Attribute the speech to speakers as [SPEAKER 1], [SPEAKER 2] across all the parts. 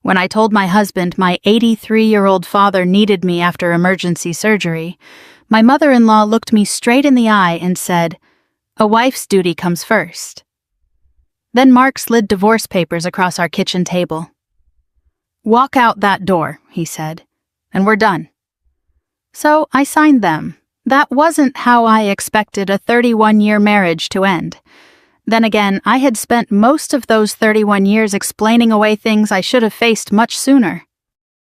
[SPEAKER 1] When I told my husband my 83-year-old father needed me after emergency surgery, my mother-in-law looked me straight in the eye and said, "A wife's duty comes first." Then Mark slid divorce papers across our kitchen table. "Walk out that door," he said, "and we're done." So I signed them. That wasn't how I expected a 31-year marriage to end. Then again, I had spent most of those 31 years explaining away things I should have faced much sooner.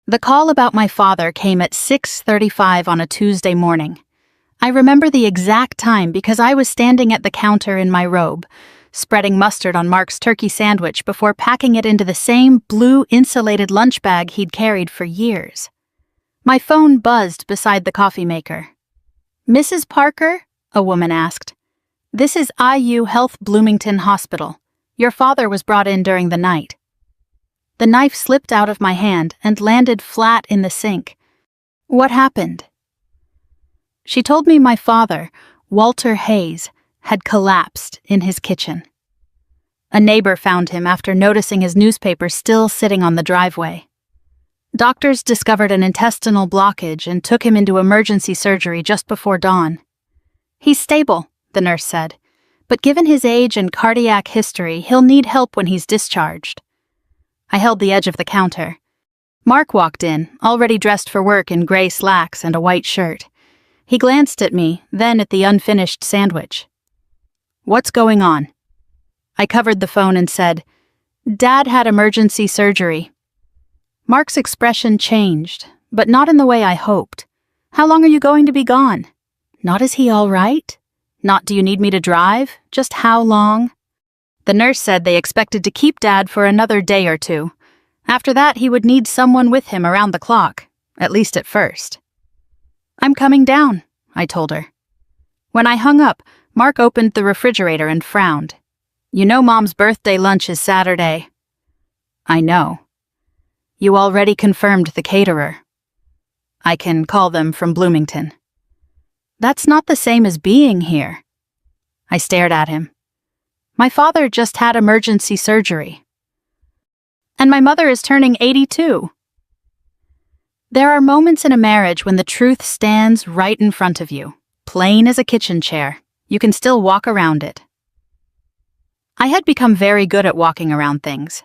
[SPEAKER 1] The call about my father came at 6:35 on a Tuesday morning. I remember the exact time because I was standing at the counter in my robe, spreading mustard on Mark's turkey sandwich before packing it into the same blue insulated lunch bag he'd carried for years. My phone buzzed beside the coffee maker. "Mrs. Parker?" a woman asked. "This is IU Health Bloomington Hospital. Your father was brought in during the night." The knife slipped out of my hand and landed flat in the sink. "What happened?" She told me my father, Walter Hayes, had collapsed in his kitchen. A neighbor found him after noticing his newspaper still sitting on the driveway. Doctors discovered an intestinal blockage and took him into emergency surgery just before dawn. "He's stable," the nurse said, "but given his age and cardiac history, he'll need help when he's discharged." I held the edge of the counter. Mark walked in, already dressed for work in gray slacks and a white shirt. He glanced at me, then at the unfinished sandwich. "What's going on?" I covered the phone and said, "Dad had emergency surgery." Mark's expression changed, but not in the way I hoped. "How long are you going to be gone?" Not "is he all right?" Not "do you need me to drive?" Just "how long?" The nurse said they expected to keep Dad for another day or two. After that, he would need someone with him around the clock, at least at first. "I'm coming down," I told her. When I hung up, Mark opened the refrigerator and frowned. "You know Mom's birthday lunch is Saturday." "I know." "You already confirmed the caterer." "I can call them from Bloomington." "That's not the same as being here." I stared at him. "My father just had emergency surgery. And my mother is turning 82. There are moments in a marriage when the truth stands right in front of you, plain as a kitchen chair. You can still walk around it. I had become very good at walking around things.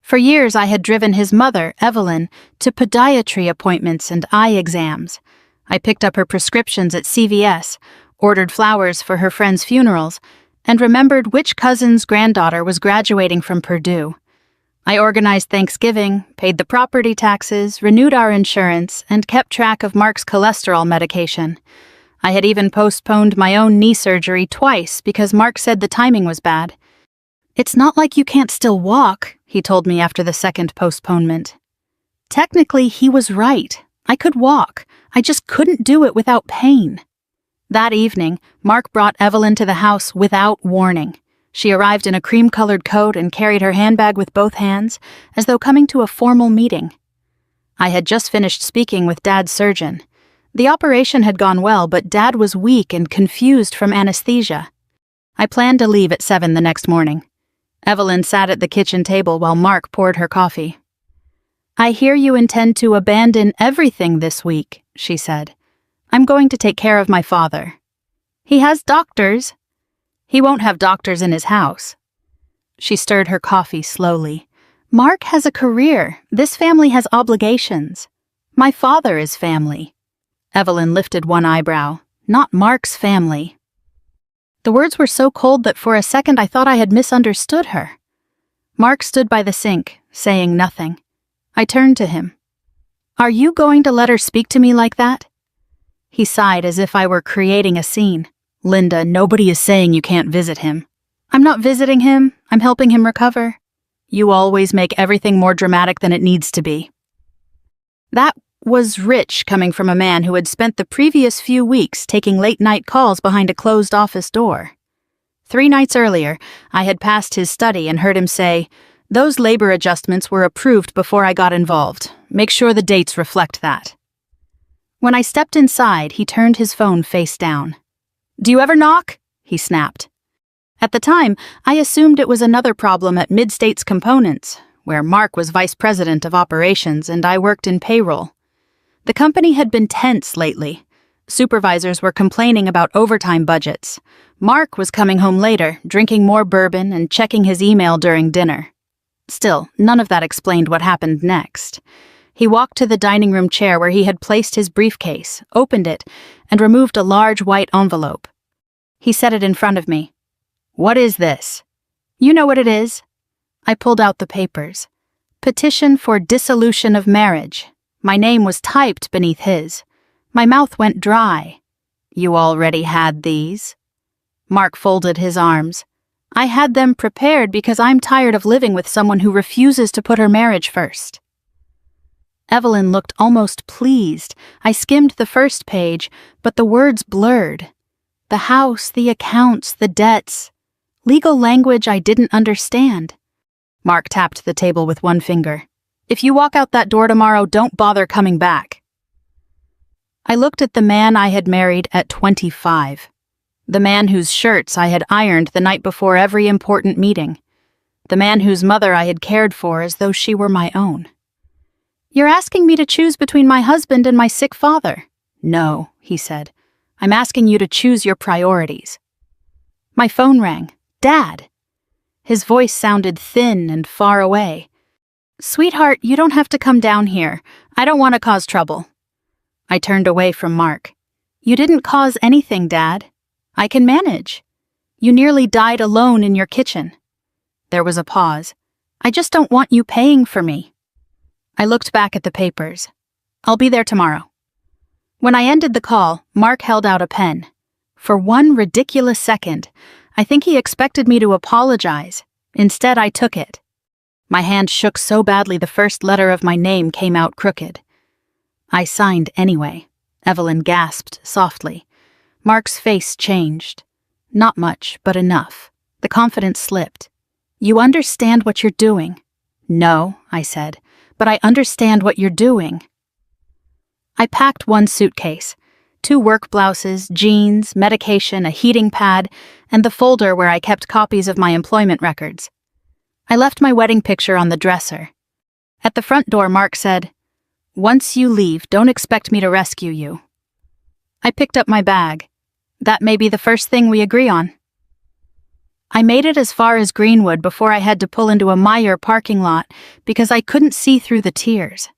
[SPEAKER 1] For years I had driven his mother, Evelyn, to podiatry appointments and eye exams. I picked up her prescriptions at CVS, ordered flowers for her friends' funerals, and remembered which cousin's granddaughter was graduating from Purdue. I organized Thanksgiving, paid the property taxes, renewed our insurance, and kept track of Mark's cholesterol medication. I had even postponed my own knee surgery twice because Mark said the timing was bad. "It's not like you can't still walk," he told me after the second postponement. Technically, he was right. I could walk. I just couldn't do it without pain. That evening, Mark brought Evelyn to the house without warning. She arrived in a cream-colored coat and carried her handbag with both hands, as though coming to a formal meeting. I had just finished speaking with Dad's surgeon. The operation had gone well, but Dad was weak and confused from anesthesia. I planned to leave at 7 the next morning. Evelyn sat at the kitchen table while Mark poured her coffee. "I hear you intend to abandon everything this week," she said. "I'm going to take care of my father." "He has doctors." "He won't have doctors in his house." She stirred her coffee slowly. "Mark has a career. This family has obligations. My father is family." Evelyn lifted one eyebrow. "Not Mark's family." The words were so cold that for a second I thought I had misunderstood her. Mark stood by the sink, saying nothing. I turned to him. "Are you going to let her speak to me like that?" He sighed as if I were creating a scene. "Linda, nobody is saying you can't visit him." "I'm not visiting him. I'm helping him recover." "You always make everything more dramatic than it needs to be." That was rich coming from a man who had spent the previous few weeks taking late-night calls behind a closed office door. 3 nights earlier, I had passed his study and heard him say, "Those labor adjustments were approved before I got involved. Make sure the dates reflect that." When I stepped inside, he turned his phone face down. "Do you ever knock?" he snapped. At the time, I assumed it was another problem at Mid-States Components. where Mark was vice president of operations and I worked in payroll. The company had been tense lately. Supervisors were complaining about overtime budgets. Mark was coming home later, drinking more bourbon and checking his email during dinner. Still, none of that explained what happened next. He walked to the dining room chair where he had placed his briefcase, opened it, and removed a large white envelope. He set it in front of me. "What is this?" "You know what it is." I pulled out the papers. Petition for dissolution of marriage. My name was typed beneath his. My mouth went dry. "You already had these?" Mark folded his arms. "I had them prepared because I'm tired of living with someone who refuses to put her marriage first." Evelyn looked almost pleased. I skimmed the first page, but the words blurred. The house, the accounts, the debts. Legal language I didn't understand. Mark tapped the table with one finger. "If you walk out that door tomorrow, don't bother coming back." I looked at the man I had married at 25. The man whose shirts I had ironed the night before every important meeting. The man whose mother I had cared for as though she were my own. "You're asking me to choose between my husband and my sick father." "No," he said. "I'm asking you to choose your priorities." My phone rang. Dad! His voice sounded thin and far away. "Sweetheart, you don't have to come down here. I don't want to cause trouble." I turned away from Mark. "You didn't cause anything, Dad. I can manage. You nearly died alone in your kitchen." There was a pause. "I just don't want you paying for me." I looked back at the papers. "I'll be there tomorrow." When I ended the call, Mark held out a pen. For one ridiculous second, I think he expected me to apologize. Instead, I took it. My hand shook so badly the first letter of my name came out crooked. I signed anyway. Evelyn gasped softly. Mark's face changed. Not much, but enough. The confidence slipped. "You understand what you're doing." "No," I said, "but I understand what you're doing." I packed one suitcase, 2 work blouses, jeans, medication, a heating pad, and the folder where I kept copies of my employment records. I left my wedding picture on the dresser. At the front door, Mark said, "Once you leave, don't expect me to rescue you." I picked up my bag. "That may be the first thing we agree on." I made it as far as Greenwood before I had to pull into a Meijer parking lot because I couldn't see through the tears.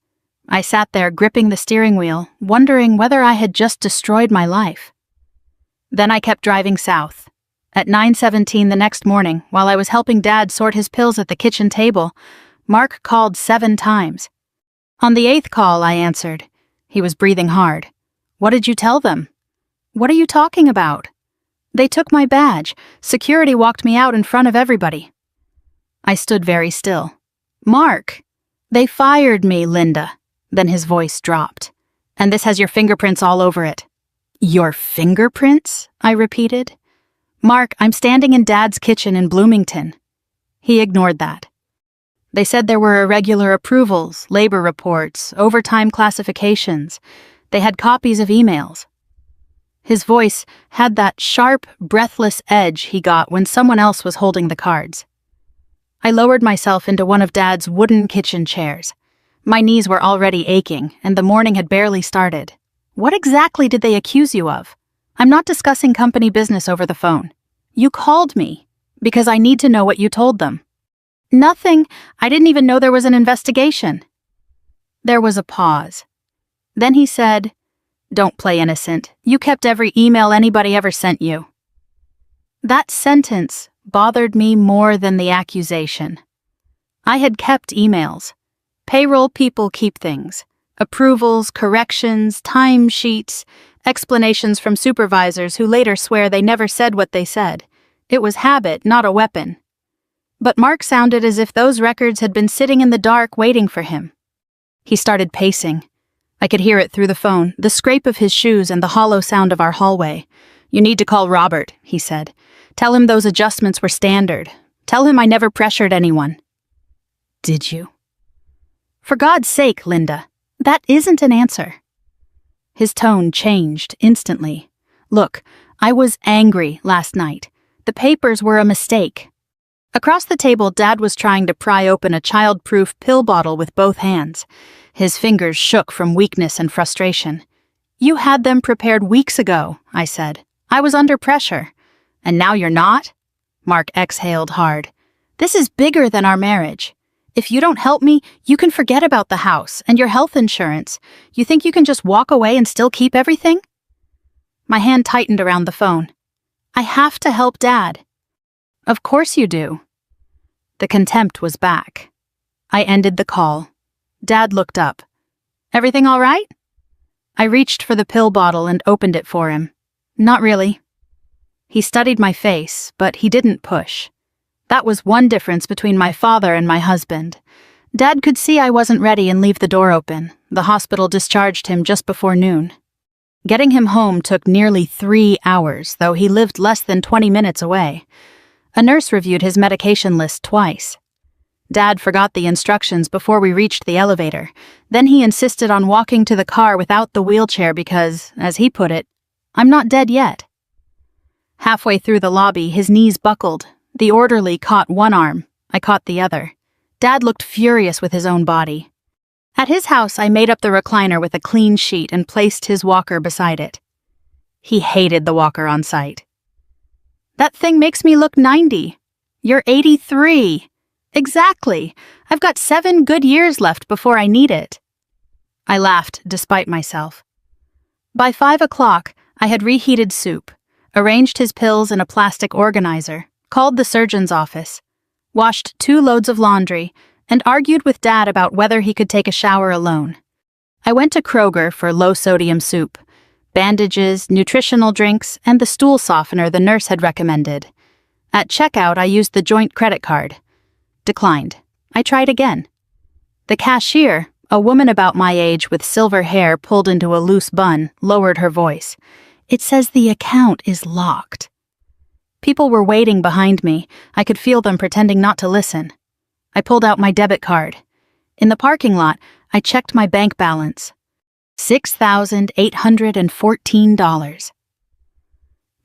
[SPEAKER 1] I sat there gripping the steering wheel, wondering whether I had just destroyed my life. Then I kept driving south. At 9:17 the next morning, while I was helping Dad sort his pills at the kitchen table, Mark called 7 times. On the 8th call, I answered. He was breathing hard. "What did you tell them?" "What are you talking about?" "They took my badge. Security walked me out in front of everybody." I stood very still. "Mark!" "They fired me, Linda." Then his voice dropped. "And this has your fingerprints all over it." "Your fingerprints?" I repeated. "Mark, I'm standing in Dad's kitchen in Bloomington." He ignored that. "They said there were irregular approvals, labor reports, overtime classifications. They had copies of emails." His voice had that sharp, breathless edge he got when someone else was holding the cards. I lowered myself into one of Dad's wooden kitchen chairs. My knees were already aching, and the morning had barely started. "What exactly did they accuse you of? I'm not discussing company business over the phone. You called me, because I need to know what you told them." "Nothing. I didn't even know there was an investigation." There was a pause. Then he said, "Don't play innocent. You kept every email anybody ever sent you." That sentence bothered me more than the accusation. I had kept emails. Payroll people keep things. Approvals, corrections, timesheets, explanations from supervisors who later swear they never said what they said. It was habit, not a weapon. But Mark sounded as if those records had been sitting in the dark waiting for him. He started pacing. I could hear it through the phone, the scrape of his shoes and the hollow sound of our hallway. "You need to call Robert," he said. "Tell him those adjustments were standard. Tell him I never pressured anyone." "Did you?" "For God's sake, Linda, that isn't an answer." His tone changed instantly. "Look, I was angry last night. The papers were a mistake." Across the table, Dad was trying to pry open a child-proof pill bottle with both hands. His fingers shook from weakness and frustration. "You had them prepared weeks ago," I said. "I was under pressure. And now you're not?" Mark exhaled hard. "This is bigger than our marriage. If you don't help me, you can forget about the house and your health insurance. You think you can just walk away and still keep everything?" My hand tightened around the phone. "I have to help Dad." "Of course you do." The contempt was back. I ended the call. Dad looked up. "Everything all right?" I reached for the pill bottle and opened it for him. "Not really." He studied my face, but he didn't push. That was one difference between my father and my husband. Dad could see I wasn't ready and leave the door open. The hospital discharged him just before noon. Getting him home took nearly 3 hours, though he lived less than 20 minutes away. A nurse reviewed his medication list twice. Dad forgot the instructions before we reached the elevator. Then he insisted on walking to the car without the wheelchair because, as he put it, "I'm not dead yet." Halfway through the lobby, his knees buckled. The orderly caught one arm. I caught the other. Dad looked furious with his own body. At his house, I made up the recliner with a clean sheet and placed his walker beside it. He hated the walker on site. "That thing makes me look 90. You're 83. Exactly. I've got 7 good years left before I need it." I laughed, despite myself. By 5 o'clock, I had reheated soup, arranged his pills in a plastic organizer, called the surgeon's office, washed 2 loads of laundry, and argued with Dad about whether he could take a shower alone. I went to Kroger for low-sodium soup, bandages, nutritional drinks, and the stool softener the nurse had recommended. At checkout, I used the joint credit card. Declined. I tried again. The cashier, a woman about my age with silver hair pulled into a loose bun, lowered her voice. "It says the account is locked." People were waiting behind me. I could feel them pretending not to listen. I pulled out my debit card. In the parking lot, I checked my bank balance. $6,814.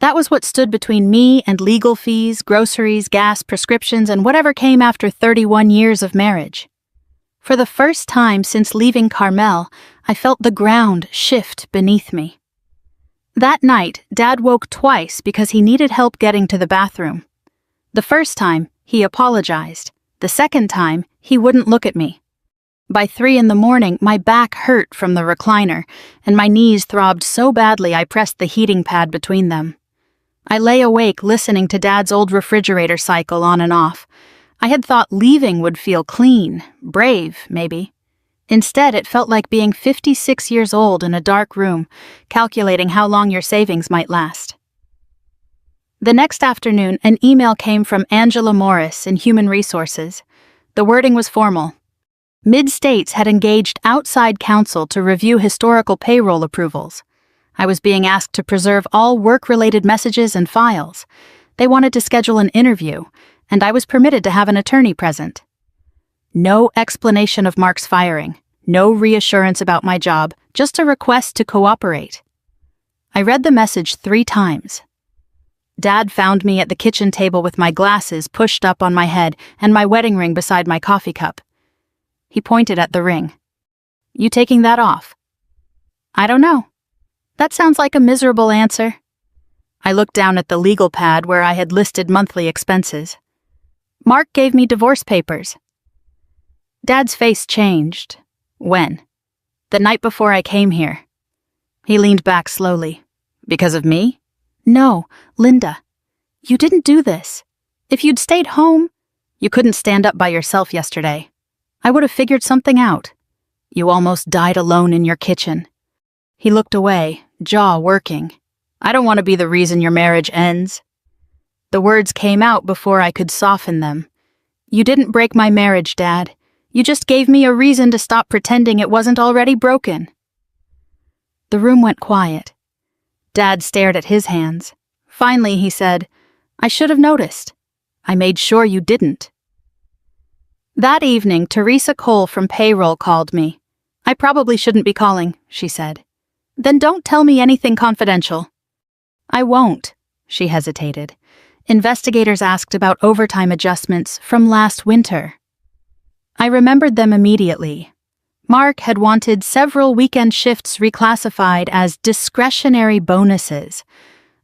[SPEAKER 1] That was what stood between me and legal fees, groceries, gas, prescriptions, and whatever came after 31 years of marriage. For the first time since leaving Carmel, I felt the ground shift beneath me. That night, Dad woke twice because he needed help getting to the bathroom. The first time, he apologized. The second time, he wouldn't look at me. By 3 in the morning, my back hurt from the recliner, and my knees throbbed so badly I pressed the heating pad between them. I lay awake listening to Dad's old refrigerator cycle on and off. I had thought leaving would feel clean, brave, maybe. Instead, it felt like being 56 years old in a dark room, calculating how long your savings might last. The next afternoon, an email came from Angela Morris in Human Resources. The wording was formal. Mid-States had engaged outside counsel to review historical payroll approvals. I was being asked to preserve all work-related messages and files. They wanted to schedule an interview, and I was permitted to have an attorney present. No explanation of Mark's firing, no reassurance about my job, just a request to cooperate. I read the message 3 times. Dad found me at the kitchen table with my glasses pushed up on my head and my wedding ring beside my coffee cup. He pointed at the ring. "You taking that off?" "I don't know." "That sounds like a miserable answer." I looked down at the legal pad where I had listed monthly expenses. "Mark gave me divorce papers." Dad's face changed. "When?" "The night before I came here." He leaned back slowly. "Because of me?" "No, Linda. You didn't do this. If you'd stayed home, you couldn't stand up by yourself yesterday. I would have figured something out. You almost died alone in your kitchen." He looked away, jaw working. "I don't want to be the reason your marriage ends." The words came out before I could soften them. "You didn't break my marriage, Dad. You just gave me a reason to stop pretending it wasn't already broken." The room went quiet. Dad stared at his hands. Finally, he said, "I should have noticed. I made sure you didn't." That evening, Teresa Cole from payroll called me. "I probably shouldn't be calling," she said. "Then don't tell me anything confidential." "I won't," she hesitated. Investigators asked about overtime adjustments from last winter. I remembered them immediately. Mark had wanted several weekend shifts reclassified as discretionary bonuses.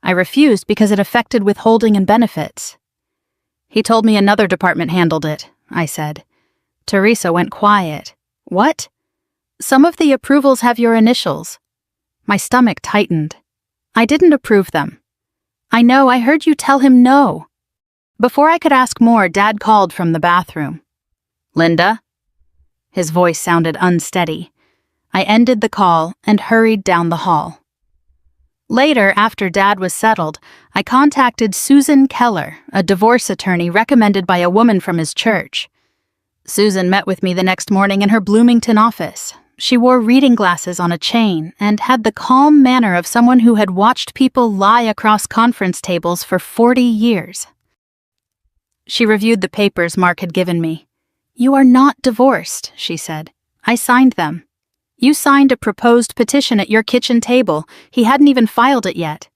[SPEAKER 1] I refused because it affected withholding and benefits. He told me another department handled it, I said. Teresa went quiet. What? Some of the approvals have your initials. My stomach tightened. I didn't approve them. I know, I heard you tell him no. Before I could ask more, Dad called from the bathroom. Linda? His voice sounded unsteady. I ended the call and hurried down the hall. Later, after Dad was settled, I contacted Susan Keller, a divorce attorney recommended by a woman from his church. Susan met with me the next morning in her Bloomington office. She wore reading glasses on a chain and had the calm manner of someone who had watched people lie across conference tables for 40 years. She reviewed the papers Mark had given me. "You are not divorced," she said. "I signed them. You signed a proposed petition at your kitchen table. He hadn't even filed it yet."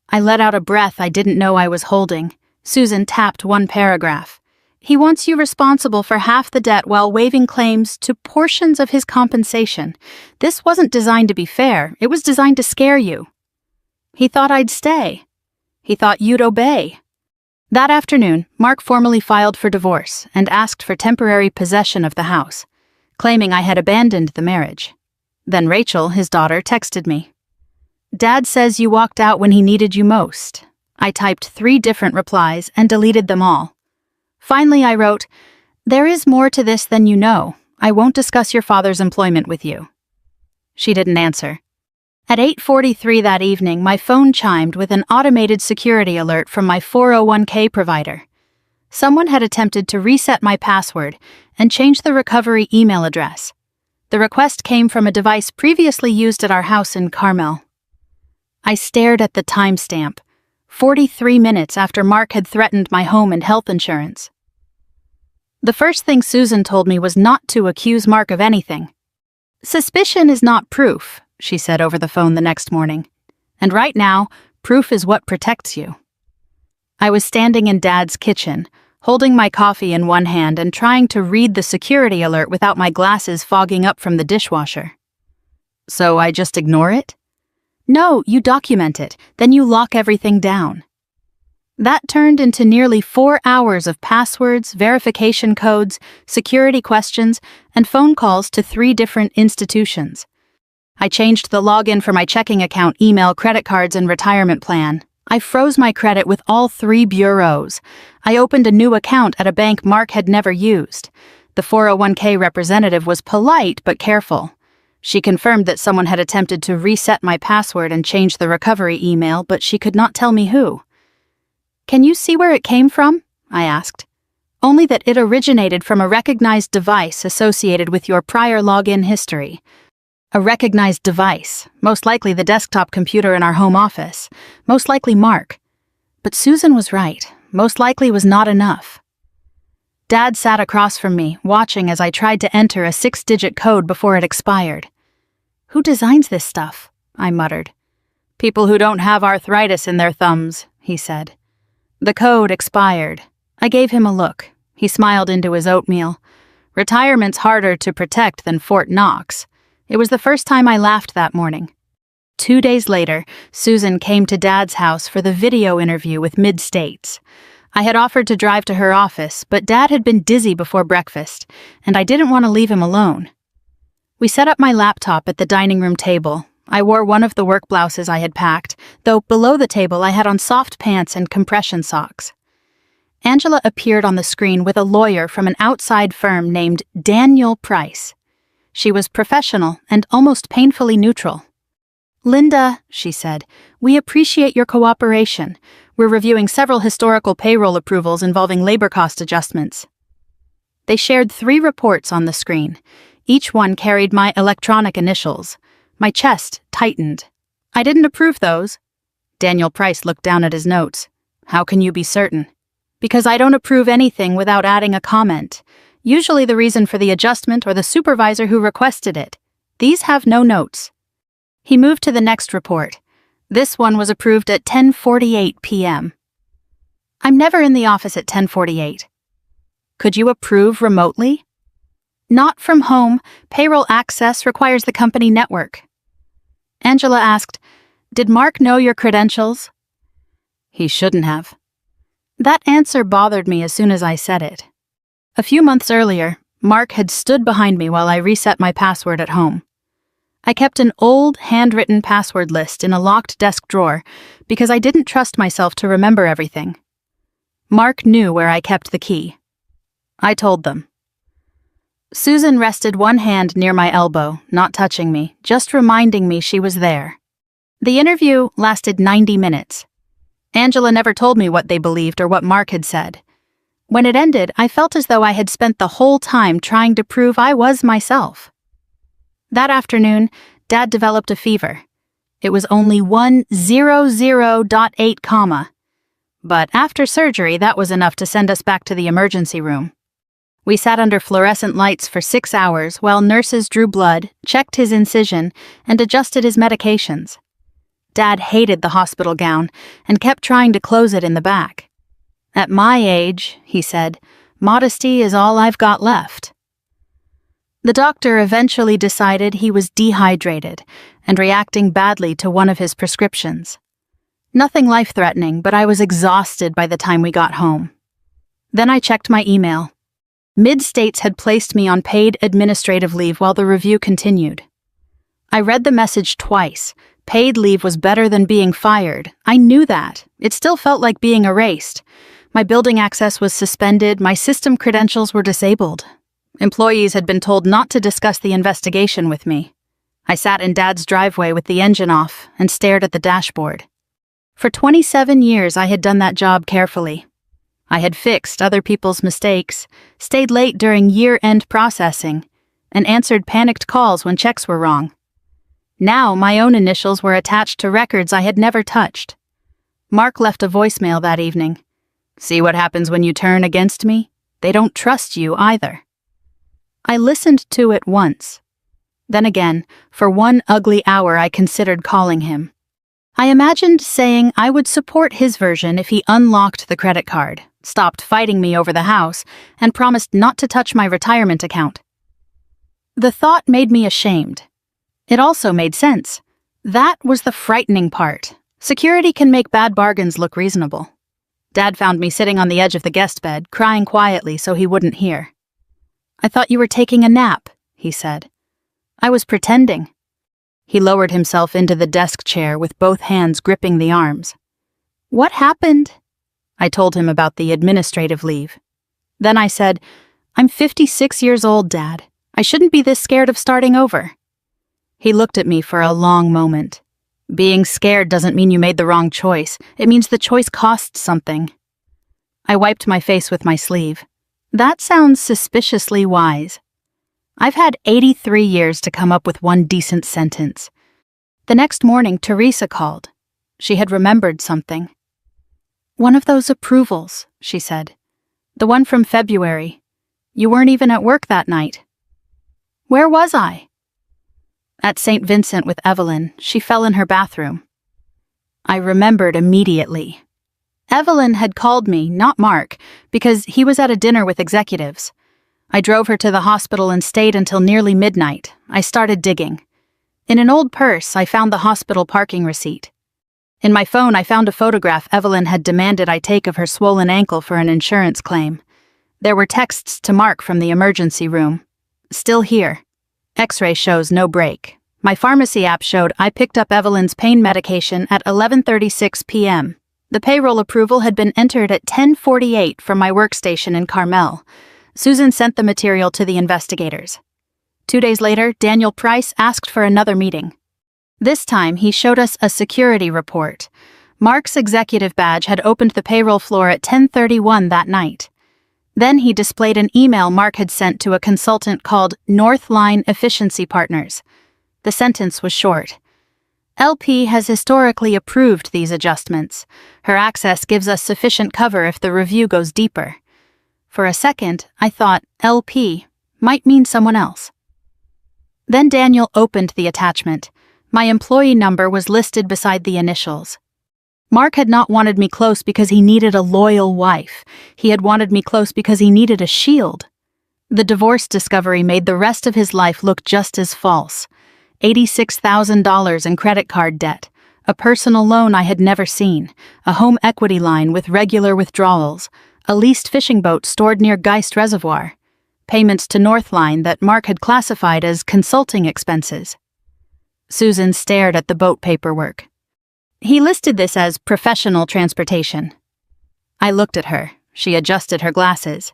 [SPEAKER 1] I let out a breath I didn't know I was holding. Susan tapped one paragraph. "He wants you responsible for half the debt while waiving claims to portions of his compensation. This wasn't designed to be fair. It was designed to scare you. He thought I'd stay. He thought you'd obey." That afternoon, Mark formally filed for divorce and asked for temporary possession of the house, claiming I had abandoned the marriage. Then Rachel, his daughter, texted me. "Dad says you walked out when he needed you most." I typed 3 different replies and deleted them all. Finally, I wrote, "There is more to this than you know. I won't discuss your father's employment with you." She didn't answer. At 8:43 that evening, my phone chimed with an automated security alert from my 401k provider. Someone had attempted to reset my password and change the recovery email address. The request came from a device previously used at our house in Carmel. I stared at the timestamp, 43 minutes after Mark had threatened my home and health insurance. The first thing Susan told me was not to accuse Mark of anything. "Suspicion is not proof," she said over the phone the next morning. "And right now, proof is what protects you." I was standing in Dad's kitchen, holding my coffee in one hand and trying to read the security alert without my glasses fogging up from the dishwasher. "So I just ignore it?" "No, you document it, then you lock everything down." That turned into nearly 4 hours of passwords, verification codes, security questions, and phone calls to 3 different institutions. I changed the login for my checking account, email, credit cards, and retirement plan. I froze my credit with all 3 bureaus. I opened a new account at a bank Mark had never used. The 401k representative was polite but careful. She confirmed that someone had attempted to reset my password and change the recovery email, but she could not tell me who. "Can you see where it came from?" I asked. "Only that it originated from a recognized device associated with your prior login history." A recognized device, most likely the desktop computer in our home office, most likely Mark. But Susan was right. Most likely was not enough. Dad sat across from me, watching as I tried to enter a 6-digit code before it expired. "Who designs this stuff?" I muttered. "People who don't have arthritis in their thumbs," he said. The code expired. I gave him a look. He smiled into his oatmeal. Retirement's harder to protect than Fort Knox. It was the first time I laughed that morning. 2 days later, Susan came to Dad's house for the video interview with Mid-States. I had offered to drive to her office, but Dad had been dizzy before breakfast, and I didn't want to leave him alone. We set up my laptop at the dining room table. I wore one of the work blouses I had packed, though below the table I had on soft pants and compression socks. Angela appeared on the screen with a lawyer from an outside firm named Daniel Price. She was professional and almost painfully neutral. "Linda," she said, "we appreciate your cooperation. We're reviewing several historical payroll approvals involving labor cost adjustments." They shared 3 reports on the screen. Each one carried my electronic initials. My chest tightened. "I didn't approve those." Daniel Price looked down at his notes. "How can you be certain?" "Because I don't approve anything without adding a comment. Usually the reason for the adjustment or the supervisor who requested it. These have no notes." He moved to the next report. This one was approved at 10:48 p.m. I'm never in the office at 10:48. Could you approve remotely? Not from home. Payroll access requires the company network. Angela asked, Did Mark know your credentials? He shouldn't have. That answer bothered me as soon as I said it. A few months earlier, Mark had stood behind me while I reset my password at home. I kept an old, handwritten password list in a locked desk drawer because I didn't trust myself to remember everything. Mark knew where I kept the key. I told them. Susan rested one hand near my elbow, not touching me, just reminding me she was there. The interview lasted 90 minutes. Angela never told me what they believed or what Mark had said. When it ended, I felt as though I had spent the whole time trying to prove I was myself. That afternoon, Dad developed a fever. It was only 100.8 comma. But after surgery, that was enough to send us back to the emergency room. We sat under fluorescent lights for 6 hours while nurses drew blood, checked his incision, and adjusted his medications. Dad hated the hospital gown and kept trying to close it in the back. At my age, he said, modesty is all I've got left. The doctor eventually decided he was dehydrated and reacting badly to one of his prescriptions. Nothing life-threatening, but I was exhausted by the time we got home. Then I checked my email. Mid-States had placed me on paid administrative leave while the review continued. I read the message twice. Paid leave was better than being fired. I knew that. It still felt like being erased. My building access was suspended. My system credentials were disabled. Employees had been told not to discuss the investigation with me. I sat in Dad's driveway with the engine off and stared at the dashboard. For 27 years, I had done that job carefully. I had fixed other people's mistakes, stayed late during year-end processing, and answered panicked calls when checks were wrong. Now my own initials were attached to records I had never touched. Mark left a voicemail that evening. See what happens when you turn against me? They don't trust you either. I listened to it once. Then again, for one ugly hour I considered calling him. I imagined saying I would support his version if he unlocked the credit card, stopped fighting me over the house, and promised not to touch my retirement account. The thought made me ashamed. It also made sense. That was the frightening part. Security can make bad bargains look reasonable. Dad found me sitting on the edge of the guest bed, crying quietly so he wouldn't hear. I thought you were taking a nap, he said. I was pretending. He lowered himself into the desk chair with both hands gripping the arms. What happened? I told him about the administrative leave. Then I said, I'm 56 years old, Dad. I shouldn't be this scared of starting over. He looked at me for a long moment. Being scared doesn't mean you made the wrong choice. It means the choice cost something. I wiped my face with my sleeve. That sounds suspiciously wise. I've had 83 years to come up with one decent sentence. The next morning, Teresa called. She had remembered something. One of those approvals, she said. The one from February. You weren't even at work that night. Where was I? At St. Vincent with Evelyn. She fell in her bathroom. I remembered immediately. Evelyn had called me, not Mark, because he was at a dinner with executives. I drove her to the hospital and stayed until nearly midnight. I started digging. In an old purse, I found the hospital parking receipt. In my phone, I found a photograph Evelyn had demanded I take of her swollen ankle for an insurance claim. There were texts to Mark from the emergency room. Still here. X-ray shows no break. My pharmacy app showed I picked up Evelyn's pain medication at 11:36 p.m. The payroll approval had been entered at 10:48 from my workstation in Carmel. Susan sent the material to the investigators. 2 days later, Daniel Price asked for another meeting. This time, he showed us a security report. Mark's executive badge had opened the payroll floor at 10:31 that night. Then he displayed an email Mark had sent to a consultant called Northline Efficiency Partners. The sentence was short. LP has historically approved these adjustments. Her access gives us sufficient cover if the review goes deeper. For a second, I thought LP might mean someone else. Then Daniel opened the attachment. My employee number was listed beside the initials. Mark had not wanted me close because he needed a loyal wife. He had wanted me close because he needed a shield. The divorce discovery made the rest of his life look just as false. $86,000 in credit card debt, a personal loan I had never seen, a home equity line with regular withdrawals, a leased fishing boat stored near Geist Reservoir, payments to Northline that Mark had classified as consulting expenses. Susan stared at the boat paperwork. He listed this as professional transportation. I looked at her. She adjusted her glasses.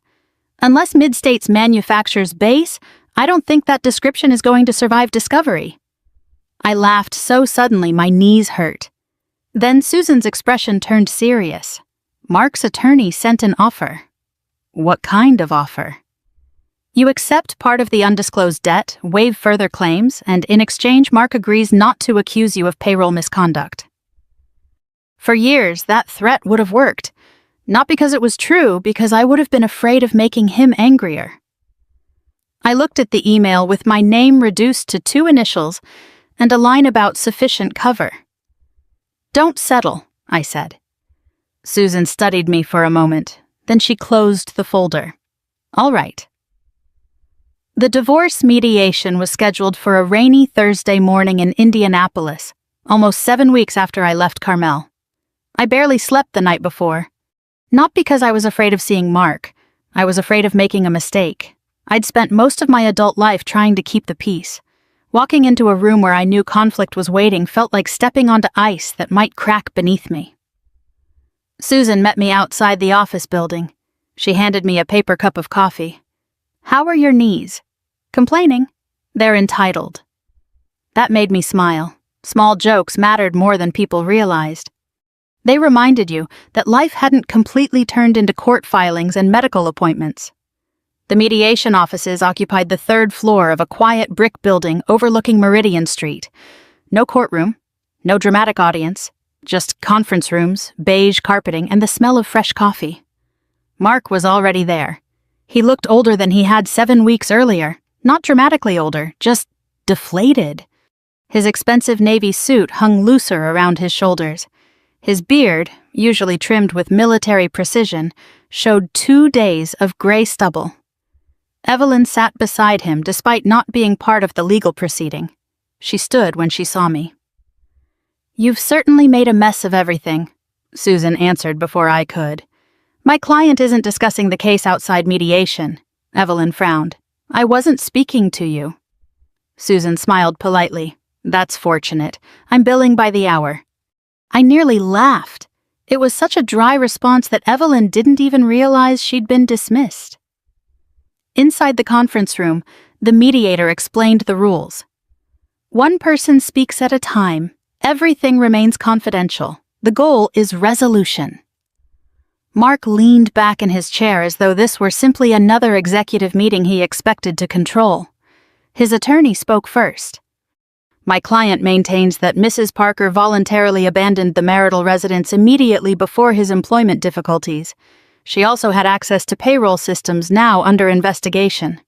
[SPEAKER 1] Unless Mid-States manufactures base, I don't think that description is going to survive discovery. I laughed so suddenly my knees hurt. Then Susan's expression turned serious. Mark's attorney sent an offer. What kind of offer? You accept part of the undisclosed debt, waive further claims, and in exchange Mark agrees not to accuse you of payroll misconduct. For years, that threat would have worked. Not because it was true, because I would have been afraid of making him angrier. I looked at the email with my name reduced to 2 initials and a line about sufficient cover. Don't settle, I said. Susan studied me for a moment, then she closed the folder. All right. The divorce mediation was scheduled for a rainy Thursday morning in Indianapolis, almost 7 weeks after I left Carmel. I barely slept the night before. Not because I was afraid of seeing Mark. I was afraid of making a mistake. I'd spent most of my adult life trying to keep the peace. Walking into a room where I knew conflict was waiting felt like stepping onto ice that might crack beneath me. Susan met me outside the office building. She handed me a paper cup of coffee. How are your knees? Complaining. They're entitled. That made me smile. Small jokes mattered more than people realized. They reminded you that life hadn't completely turned into court filings and medical appointments. The mediation offices occupied the 3rd floor of a quiet brick building overlooking Meridian Street. No courtroom, no dramatic audience, just conference rooms, beige carpeting, and the smell of fresh coffee. Mark was already there. He looked older than he had 7 weeks earlier, not dramatically older, just deflated. His expensive navy suit hung looser around his shoulders. His beard, usually trimmed with military precision, showed 2 days of gray stubble. Evelyn sat beside him despite not being part of the legal proceeding. She stood when she saw me. You've certainly made a mess of everything, Susan answered before I could. My client isn't discussing the case outside mediation. Evelyn frowned. I wasn't speaking to you. Susan smiled politely. That's fortunate. I'm billing by the hour. I nearly laughed. It was such a dry response that Evelyn didn't even realize she'd been dismissed. Inside the conference room, the mediator explained the rules. 1 person speaks at a time. Everything remains confidential. The goal is resolution. Mark leaned back in his chair as though this were simply another executive meeting he expected to control. His attorney spoke first. My client maintains that Mrs. Parker voluntarily abandoned the marital residence immediately before his employment difficulties. She also had access to payroll systems now under investigation.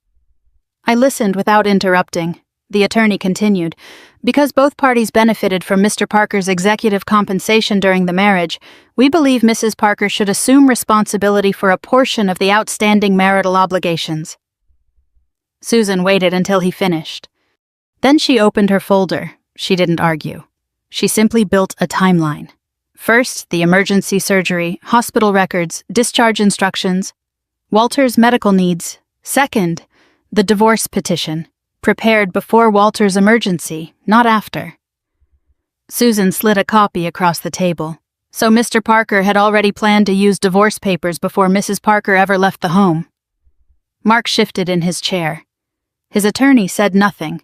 [SPEAKER 1] I listened without interrupting. The attorney continued, because both parties benefited from Mr. Parker's executive compensation during the marriage, we believe Mrs. Parker should assume responsibility for a portion of the outstanding marital obligations. Susan waited until he finished. Then she opened her folder. She didn't argue. She simply built a timeline. First, the emergency surgery, hospital records, discharge instructions, Walter's medical needs. Second, the divorce petition, prepared before Walter's emergency, not after. Susan slid a copy across the table. So Mr. Parker had already planned to use divorce papers before Mrs. Parker ever left the home. Mark shifted in his chair. His attorney said nothing.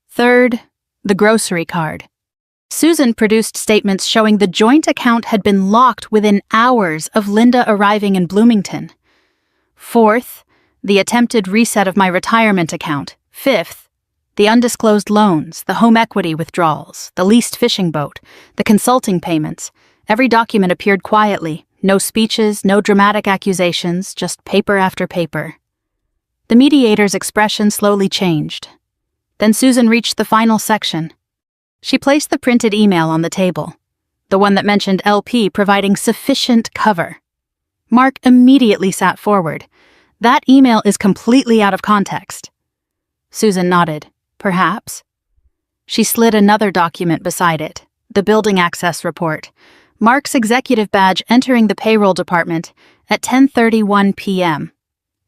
[SPEAKER 1] Third, the grocery card. Susan produced statements showing the joint account had been locked within hours of Linda arriving in Bloomington. Fourth, the attempted reset of my retirement account. Fifth, the undisclosed loans, the home equity withdrawals, the leased fishing boat, the consulting payments. Every document appeared quietly. No speeches, no dramatic accusations, just paper after paper. The mediator's expression slowly changed. Then Susan reached the final section. She placed the printed email on the table. the one that mentioned LP providing sufficient cover. Mark immediately sat forward. That email is completely out of context. Susan nodded. Perhaps. She slid another document beside it, the building access report. Mark's executive badge entering the payroll department at 10:31 p.m.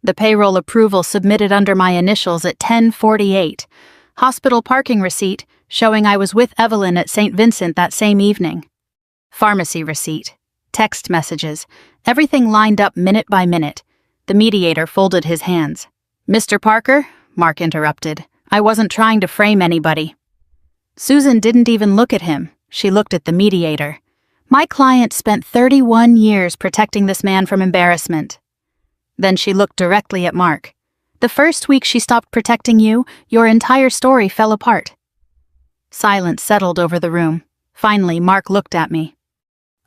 [SPEAKER 1] The payroll approval submitted under my initials at 10:48. Hospital parking receipt showing I was with Evelyn at St. Vincent that same evening. Pharmacy receipt. Text messages. Everything lined up minute by minute. The mediator folded his hands. "Mr. Parker," Mark interrupted. "I wasn't trying to frame anybody." Susan didn't even look at him. She looked at the mediator. My client spent 31 years protecting this man from embarrassment. Then she looked directly at Mark. "The first week she stopped protecting you, your entire story fell apart." Silence settled over the room. Finally, Mark looked at me.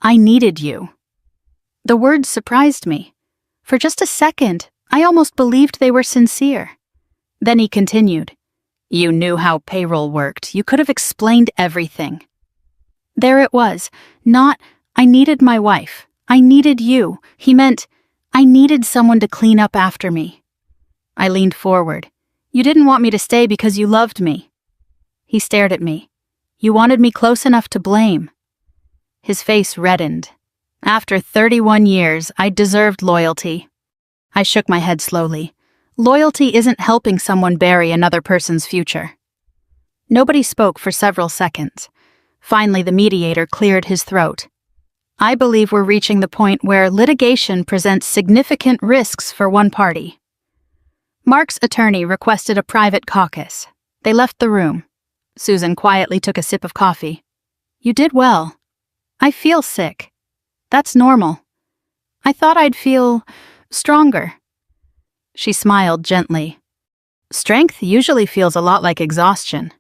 [SPEAKER 1] "I needed you." The words surprised me. For just a second, I almost believed they were sincere. Then he continued. "You knew how payroll worked. You could have explained everything." There it was. Not, "I needed my wife. I needed you." He meant, "I needed someone to clean up after me." I leaned forward. "You didn't want me to stay because you loved me." He stared at me. "You wanted me close enough to blame." His face reddened. After 31 years, I deserved loyalty. I shook my head slowly. Loyalty isn't helping someone bury another person's future. Nobody spoke for several seconds. Finally, the mediator cleared his throat. "I believe we're reaching the point where litigation presents significant risks for one party." Mark's attorney requested a private caucus. They left the room. Susan quietly took a sip of coffee. "You did well. I feel sick. That's normal. I thought I'd feel stronger." She smiled gently. "Strength usually feels a lot like exhaustion."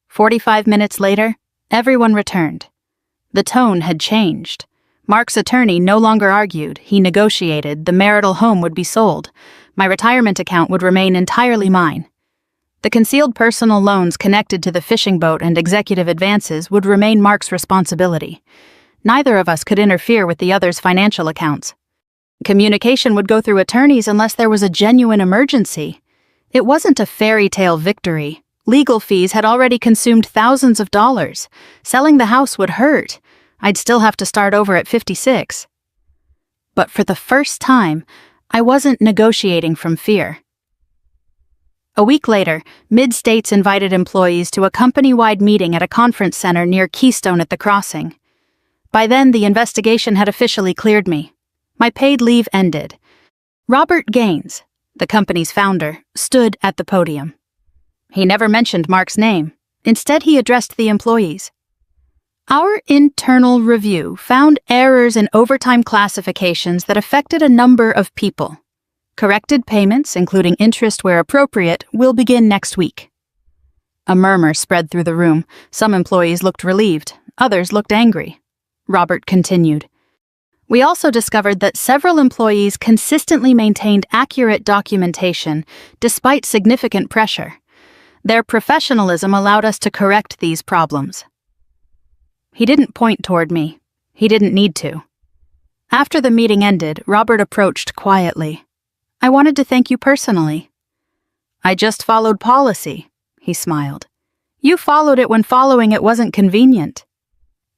[SPEAKER 1] 45 minutes later, everyone returned. The tone had changed. Mark's attorney no longer argued. He negotiated. The marital home would be sold. My retirement account would remain entirely mine. The concealed personal loans connected to the fishing boat and executive advances would remain Mark's responsibility. Neither of us could interfere with the other's financial accounts. Communication would go through attorneys unless there was a genuine emergency. It wasn't a fairy tale victory. Legal fees had already consumed thousands of dollars. Selling the house would hurt. I'd still have to start over at 56. But for the first time, I wasn't negotiating from fear. A week later, Mid-States invited employees to a company-wide meeting at a conference center near Keystone at the Crossing. By then, the investigation had officially cleared me. My paid leave ended. Robert Gaines, the company's founder, stood at the podium. He never mentioned Mark's name. Instead, he addressed the employees. "Our internal review found errors in overtime classifications that affected a number of people. Corrected payments, including interest where appropriate, will begin next week." A murmur spread through the room. Some employees looked relieved. Others looked angry. Robert continued. "We also discovered that several employees consistently maintained accurate documentation despite significant pressure. Their professionalism allowed us to correct these problems." He didn't point toward me. He didn't need to. After the meeting ended, Robert approached quietly. "I wanted to thank you personally." "I just followed policy," he smiled. "You followed it when following it wasn't convenient."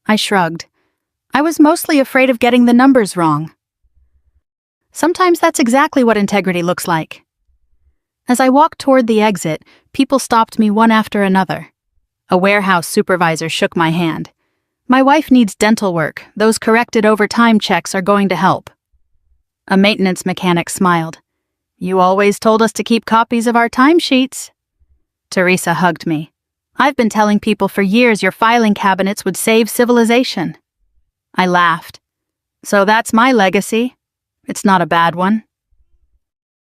[SPEAKER 1] I shrugged. "I was mostly afraid of getting the numbers wrong." Sometimes that's exactly what integrity looks like. As I walked toward the exit, people stopped me one after another. A warehouse supervisor shook my hand. "My wife needs dental work. Those corrected overtime checks are going to help." A maintenance mechanic smiled. "You always told us to keep copies of our timesheets." Teresa hugged me. "I've been telling people for years your filing cabinets would save civilization." I laughed. "So that's my legacy. It's not a bad one."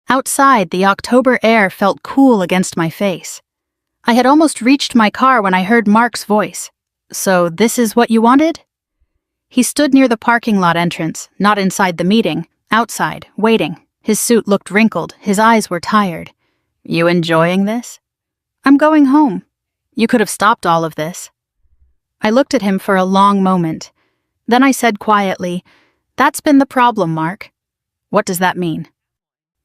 [SPEAKER 1] Outside, the October air felt cool against my face. I had almost reached my car when I heard Mark's voice. "So this is what you wanted?" He stood near the parking lot entrance, not inside the meeting, outside, waiting. His suit looked wrinkled, his eyes were tired. "You enjoying this?" "I'm going home. You could have stopped all of this." I looked at him for a long moment. Then I said quietly, "That's been the problem, Mark." "What does that mean?"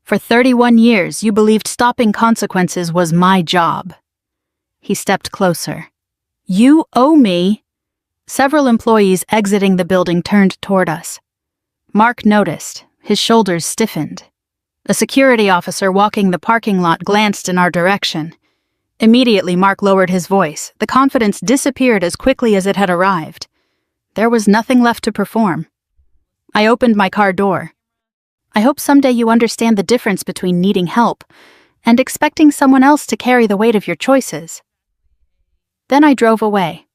[SPEAKER 1] "For 31 years, you believed stopping consequences was my job." He stepped closer. "You owe me." Several employees exiting the building turned toward us. Mark noticed. His shoulders stiffened. A security officer walking the parking lot glanced in our direction. Immediately, Mark lowered his voice. The confidence disappeared as quickly as it had arrived. There was nothing left to perform. I opened my car door. "I hope someday you understand the difference between needing help and expecting someone else to carry the weight of your choices." Then I drove away.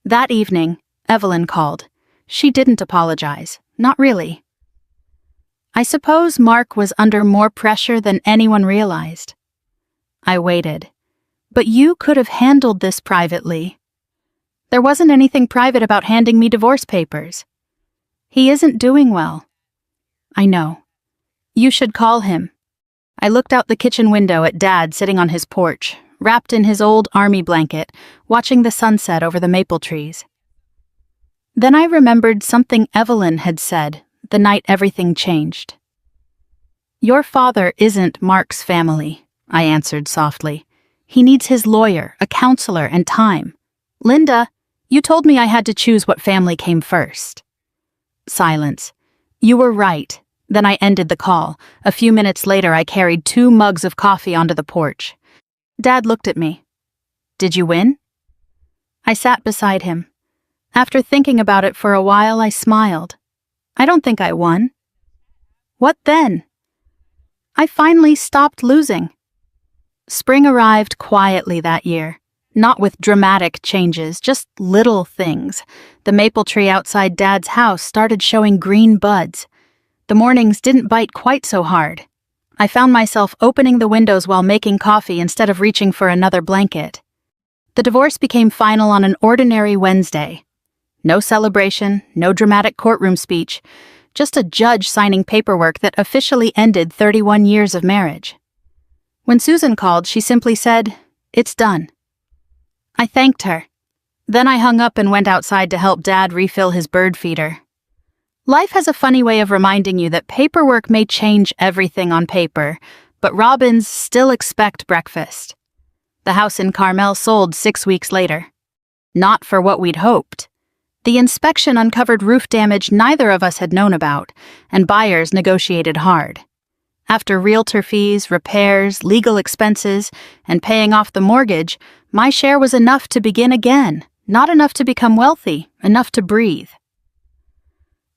[SPEAKER 1] That evening, Evelyn called. She didn't apologize. Not really. I suppose Mark was under more pressure than anyone realized. I waited. "But you could have handled this privately." "There wasn't anything private about handing me divorce papers." "He isn't doing well." "I know. You should call him." I looked out the kitchen window at Dad sitting on his porch, wrapped in his old army blanket, watching the sunset over the maple trees. Then I remembered something Evelyn had said the night everything changed. "Your father isn't Mark's family," I answered softly. "He needs his lawyer, a counselor, and time. Linda, you told me I had to choose what family came first." Silence. "You were right." Then I ended the call. A few minutes later, I carried 2 mugs of coffee onto the porch. Dad looked at me. "Did you win?" I sat beside him. After thinking about it for a while, I smiled. "I don't think I won." "What then?" "I finally stopped losing." Spring arrived quietly that year. Not with dramatic changes, just little things. The maple tree outside Dad's house started showing green buds. The mornings didn't bite quite so hard. I found myself opening the windows while making coffee instead of reaching for another blanket. The divorce became final on an ordinary Wednesday. No celebration, no dramatic courtroom speech, just a judge signing paperwork that officially ended 31 years of marriage. When Susan called, she simply said, "It's done." I thanked her. Then I hung up and went outside to help Dad refill his bird feeder. Life has a funny way of reminding you that paperwork may change everything on paper, but robins still expect breakfast. The house in Carmel sold 6 weeks later. Not for what we'd hoped. The inspection uncovered roof damage neither of us had known about, and buyers negotiated hard. After realtor fees, repairs, legal expenses, and paying off the mortgage, my share was enough to begin again, not enough to become wealthy, enough to breathe.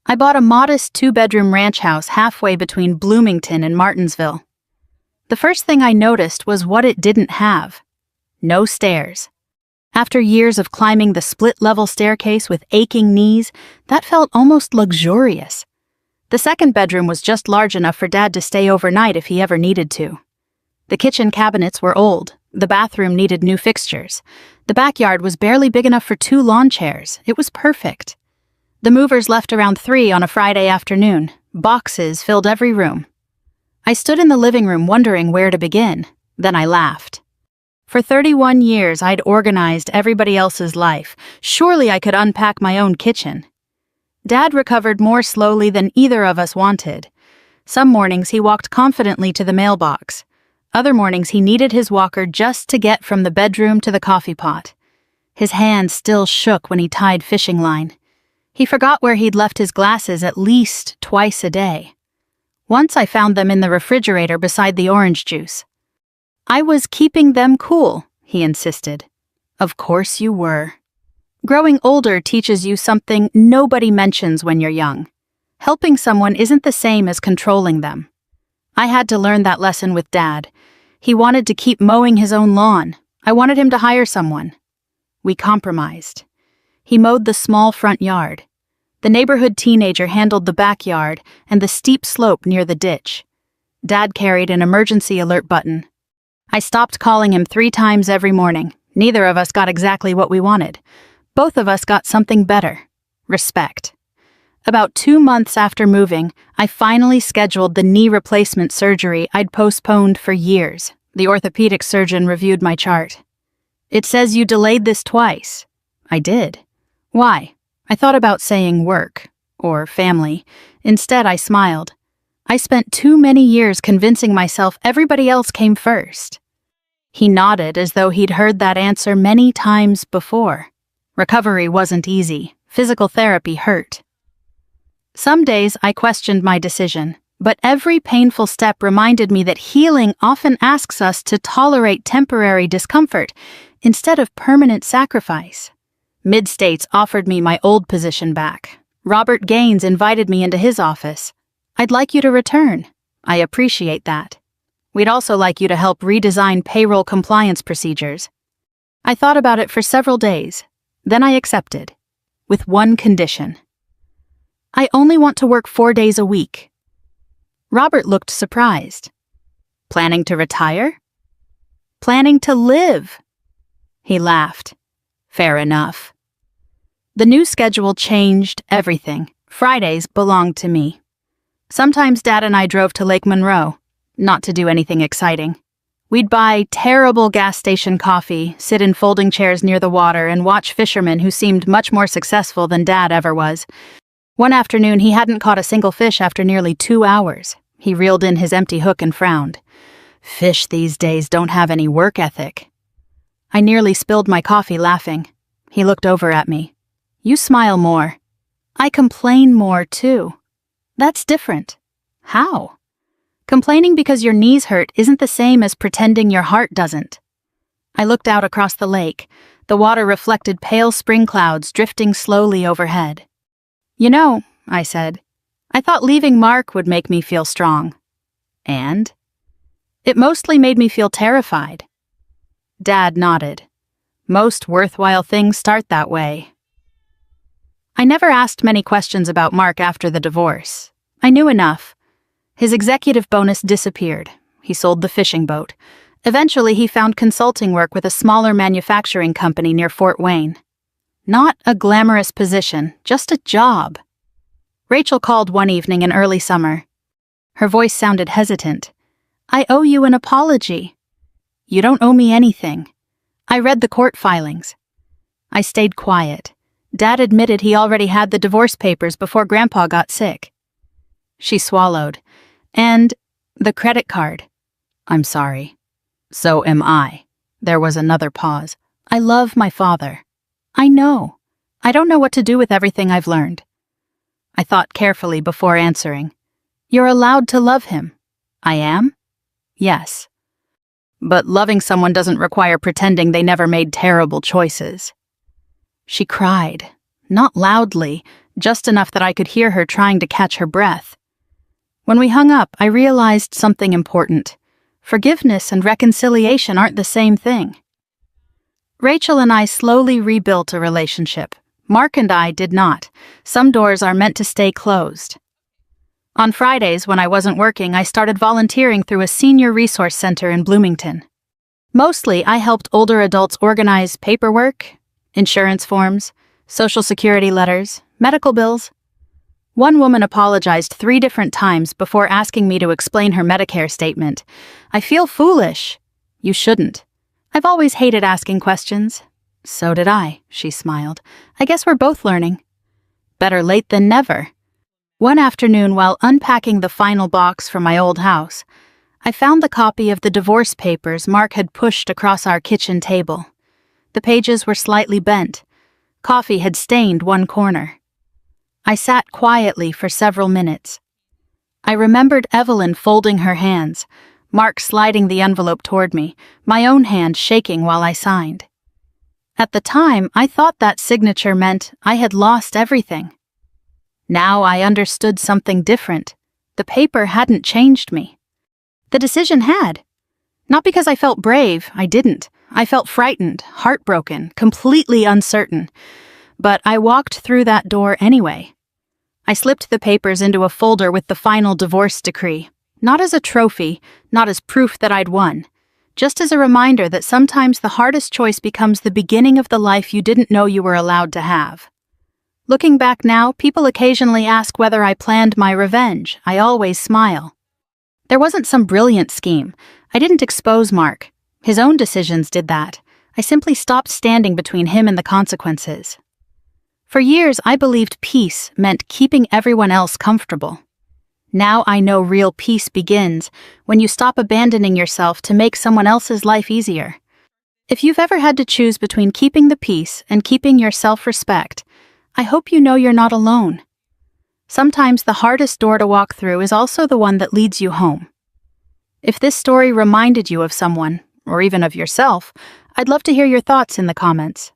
[SPEAKER 1] I bought a modest 2-bedroom ranch house halfway between Bloomington and Martinsville. The first thing I noticed was what it didn't have. No stairs. After years of climbing the split-level staircase with aching knees, that felt almost luxurious. The second bedroom was just large enough for Dad to stay overnight if he ever needed to. The kitchen cabinets were old. The bathroom needed new fixtures. The backyard was barely big enough for 2 lawn chairs. It was perfect. The movers left around 3 on a Friday afternoon. Boxes filled every room. I stood in the living room wondering where to begin. Then I laughed. For 31 years, I'd organized everybody else's life. Surely I could unpack my own kitchen. Dad recovered more slowly than either of us wanted. Some mornings he walked confidently to the mailbox. Other mornings he needed his walker just to get from the bedroom to the coffee pot. His hand still shook when he tied fishing line. He forgot where he'd left his glasses at least twice a day. Once I found them in the refrigerator beside the orange juice. "I was keeping them cool," he insisted. "Of course you were." Growing older teaches you something nobody mentions when you're young. Helping someone isn't the same as controlling them. I had to learn that lesson with Dad. He wanted to keep mowing his own lawn. I wanted him to hire someone. We compromised. He mowed the small front yard. The neighborhood teenager handled the backyard and the steep slope near the ditch. Dad carried an emergency alert button. I stopped calling him 3 times every morning. Neither of us got exactly what we wanted. Both of us got something better. Respect. About 2 months after moving, I finally scheduled the knee replacement surgery I'd postponed for years. The orthopedic surgeon reviewed my chart. "It says you delayed this twice." I did. "Why?" I thought about saying work or family. Instead, I smiled. I spent too many years convincing myself everybody else came first. He nodded as though he'd heard that answer many times before. Recovery wasn't easy. Physical therapy hurt. Some days I questioned my decision, but every painful step reminded me that healing often asks us to tolerate temporary discomfort instead of permanent sacrifice. Mid-States offered me my old position back. Robert Gaines invited me into his office. I'd like you to return. I appreciate that. We'd also like you to help redesign payroll compliance procedures. I thought about it for several days. Then I accepted, with one condition. I only want to work 4 days a week. Robert looked surprised. Planning to retire? Planning to live. He laughed. Fair enough. The new schedule changed everything. Fridays belonged to me. Sometimes Dad and I drove to Lake Monroe, not to do anything exciting. We'd buy terrible gas station coffee, sit in folding chairs near the water, and watch fishermen who seemed much more successful than Dad ever was. One afternoon, he hadn't caught a single fish after nearly 2 hours. He reeled in his empty hook and frowned. Fish these days don't have any work ethic. I nearly spilled my coffee laughing. He looked over at me. You smile more. I complain more, too. That's different. How? Complaining because your knees hurt isn't the same as pretending your heart doesn't. I looked out across the lake. The water reflected pale spring clouds drifting slowly overhead. You know, I said, I thought leaving Mark would make me feel strong. And? It mostly made me feel terrified. Dad nodded. Most worthwhile things start that way. I never asked many questions about Mark after the divorce. I knew enough. His executive bonus disappeared. He sold the fishing boat. Eventually, he found consulting work with a smaller manufacturing company near Fort Wayne. Not a glamorous position, just a job. Rachel called one evening in early summer. Her voice sounded hesitant. I owe you an apology. You don't owe me anything. I read the court filings. I stayed quiet. Dad admitted he already had the divorce papers before Grandpa got sick. She swallowed. And the credit card. I'm sorry. So am I. There was another pause. I love my father. I know. I don't know what to do with everything I've learned. I thought carefully before answering. You're allowed to love him. I am? Yes. But loving someone doesn't require pretending they never made terrible choices. She cried. Not loudly, just enough that I could hear her trying to catch her breath. When we hung up, I realized something important. Forgiveness and reconciliation aren't the same thing. Rachel and I slowly rebuilt a relationship. Mark and I did not. Some doors are meant to stay closed. On Fridays, when I wasn't working, I started volunteering through a senior resource center in Bloomington. Mostly, I helped older adults organize paperwork, insurance forms, Social Security letters, medical bills. One woman apologized 3 different times before asking me to explain her Medicare statement. I feel foolish. You shouldn't. I've always hated asking questions. So did I, she smiled. I guess we're both learning. Better late than never. One afternoon, while unpacking the final box from my old house, I found the copy of the divorce papers Mark had pushed across our kitchen table. The pages were slightly bent. Coffee had stained one corner. I sat quietly for several minutes. I remembered Evelyn folding her hands, Mark sliding the envelope toward me, my own hand shaking while I signed. At the time, I thought that signature meant I had lost everything. Now I understood something different. The paper hadn't changed me. The decision had. Not because I felt brave, I didn't. I felt frightened, heartbroken, completely uncertain. But I walked through that door anyway. I slipped the papers into a folder with the final divorce decree, not as a trophy, not as proof that I'd won, just as a reminder that sometimes the hardest choice becomes the beginning of the life you didn't know you were allowed to have. Looking back now, people occasionally ask whether I planned my revenge. I always smile. There wasn't some brilliant scheme. I didn't expose Mark. His own decisions did that. I simply stopped standing between him and the consequences. For years, I believed peace meant keeping everyone else comfortable. Now I know real peace begins when you stop abandoning yourself to make someone else's life easier. If you've ever had to choose between keeping the peace and keeping your self-respect, I hope you know you're not alone. Sometimes the hardest door to walk through is also the one that leads you home. If this story reminded you of someone, or even of yourself, I'd love to hear your thoughts in the comments.